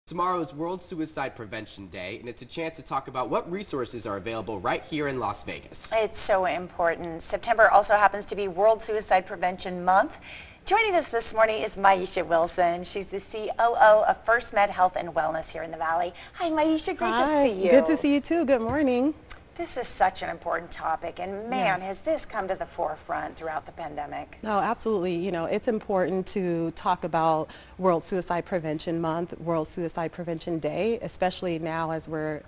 Tomorrow is World Suicide Prevention Day, and it's a chance to talk about what resources are available right here in Las Vegas. It's so important. September also happens to be World Suicide Prevention Month. Joining us this morning is Maisha Wilson. She's the COO of FirstMed Health and Wellness here in the Valley. Hi, Maisha. Great to see you. Good to see you too. Good morning. This is such an important topic, and man, has this come to the forefront throughout the pandemic. No, absolutely. You know, it's important to talk about World Suicide Prevention Month, World Suicide Prevention Day, especially now as we're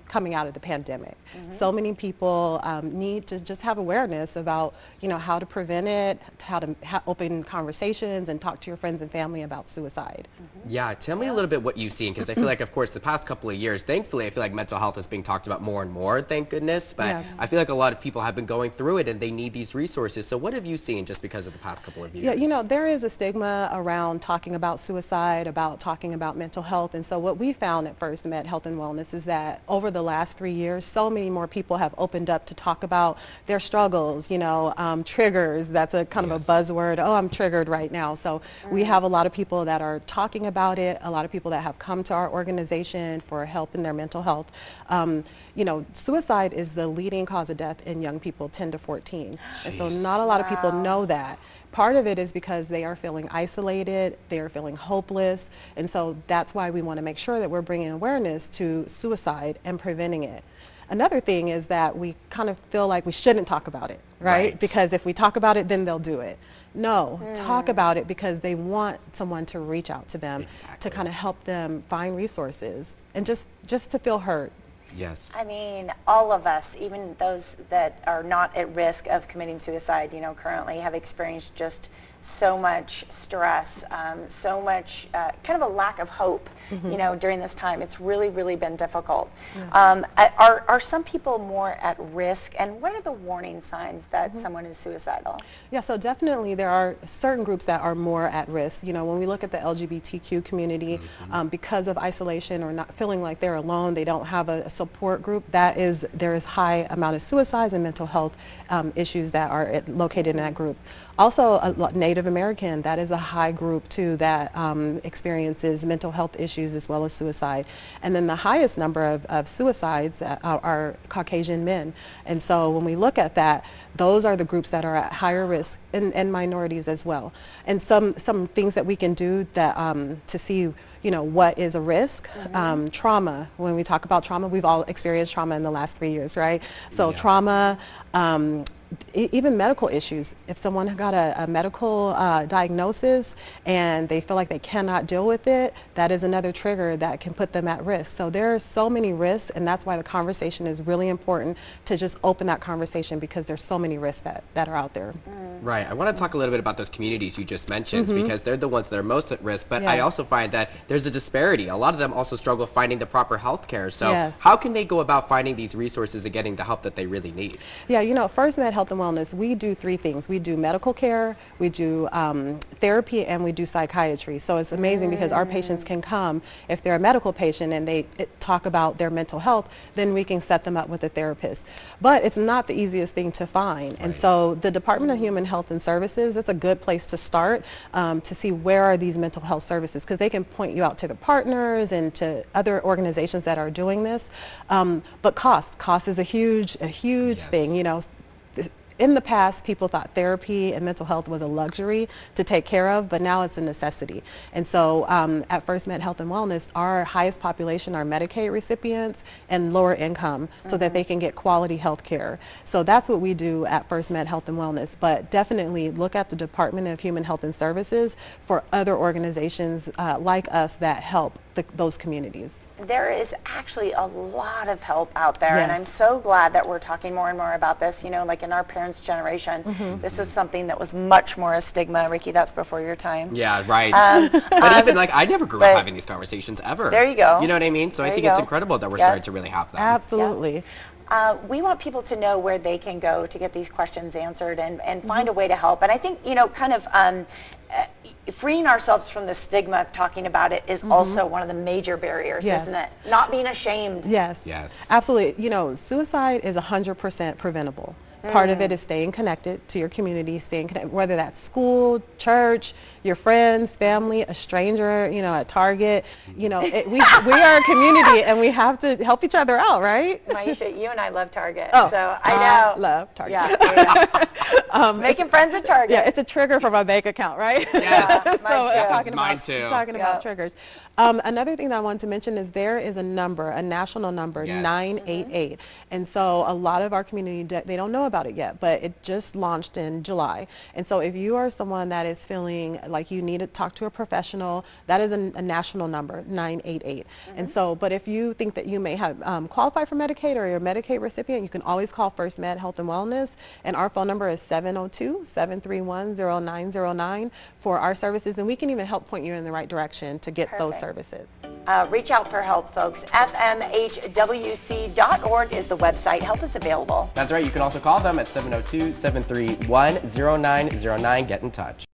coming out of the pandemic. So many people need to just have awareness about, you know, how to prevent it, how to open conversations and talk to your friends and family about suicide. Yeah, tell me a little bit what you've seen, because I feel like, of course, the past couple of years, thankfully, I feel like mental health is being talked about more and more, thank goodness, but I feel like a lot of people have been going through it and they need these resources. So what have you seen just because of the past couple of years? Yeah, you know, there is a stigma around talking about suicide, about talking about mental health, and so what we found at FirstMed Health and Wellness is that over the last 3 years, so many more people have opened up to talk about their struggles, you know, triggers. That's a kind of a buzzword. Oh, I'm triggered right now. So we have a lot of people that are talking about it, a lot of people that have come to our organization for help in their mental health. You know, suicide is the leading cause of death in young people 10 to 14. And so not a lot of people know that. Part of it is because they are feeling isolated, they are feeling hopeless, and so that's why we want to make sure that we're bringing awareness to suicide and preventing it. Another thing is that we kind of feel like we shouldn't talk about it, right? Because if we talk about it, then they'll do it. No, talk about it because they want someone to reach out to them to kind of help them find resources and just to feel heard. Yes. I mean, all of us, even those that are not at risk of committing suicide, you know, currently have experienced just so much stress, so much kind of a lack of hope, you know, during this time. It's really, really been difficult. Are some people more at risk, and what are the warning signs that someone is suicidal? Yeah, so definitely there are certain groups that are more at risk. You know, when we look at the LGBTQ community, because of isolation or not feeling like they're alone, they don't have a support group, there is high amount of suicides and mental health issues that are located in that group. Also, Native American, that is a high group too that experiences mental health issues as well as suicide. And then the highest number of suicides are Caucasian men. And so when we look at that, those are the groups that are at higher risk, and minorities as well. And some things that we can do that to see, you know, what is a risk. Trauma. When we talk about trauma, we've all experienced trauma in the last 3 years, right? So trauma, even medical issues. If someone got a medical diagnosis and they feel like they cannot deal with it, that is another trigger that can put them at risk. So there are so many risks, and that's why the conversation is really important, to just open that conversation, because there's so many risks that are out there. Right. I want to talk a little bit about those communities you just mentioned, because they're the ones that are most at risk, but I also find that there's a disparity. A lot of them also struggle finding the proper health care. So how can they go about finding these resources and getting the help that they really need? Yeah, you know, FirstMed Health and Wellness, we do 3 things. We do medical care, we do therapy, and we do psychiatry. So it's amazing because our patients can come, if they're a medical patient and they talk about their mental health, then we can set them up with a therapist. But it's not the easiest thing to find. And so the Department of Human Health and Services, it's a good place to start to see where are these mental health services, because they can point you out to the partners and to other organizations that are doing this. But cost is a huge thing, you know. In the past, people thought therapy and mental health was a luxury to take care of, but now it's a necessity. And so at FirstMed Health and Wellness, our highest population are Medicaid recipients and lower income, so that they can get quality health care. So that's what we do at FirstMed Health and Wellness. But definitely look at the Department of Human Health and Services for other organizations like us that help those communities. There is actually a lot of help out there, and I'm so glad that we're talking more and more about this. You know, like in our parents' generation, this is something that was much more a stigma. Ricky, that's before your time. Yeah, right. But even like, I never grew up having these conversations ever. There you go. You know what I mean? So I think it's incredible that we're starting to really have them. Absolutely. We want people to know where they can go to get these questions answered and find a way to help. And I think, you know, kind of freeing ourselves from the stigma of talking about it is also one of the major barriers, isn't it? Not being ashamed. Yes. Absolutely. You know, suicide is 100% preventable. Part of it is staying connected to your community, staying connected, whether that's school, church, your friends, family, a stranger, you know, at Target. You know, we are a community and we have to help each other out, right? Maisha, you and I love Target, Oh, so I know. Love Target. Yeah, making friends at Target. Yeah, it's a trigger for my bank account, right? Yes. So mine too. Talking about triggers. Another thing that I want to mention is there is a number, a national number, 988. And so a lot of our community, they don't know about it yet, but it just launched in July. And so if you are someone that is feeling like you need to talk to a professional, that is a national number, 988. And so, but if you think that you may have qualified for Medicaid or you're a Medicaid recipient, you can always call FirstMed Health and Wellness. And our phone number is 702-731-0909 for our services. And we can even help point you in the right direction to get those services. Reach out for help, folks. FMHWC.org is the website. Help is available. That's right. You can also call them at 702-731-0909. Get in touch.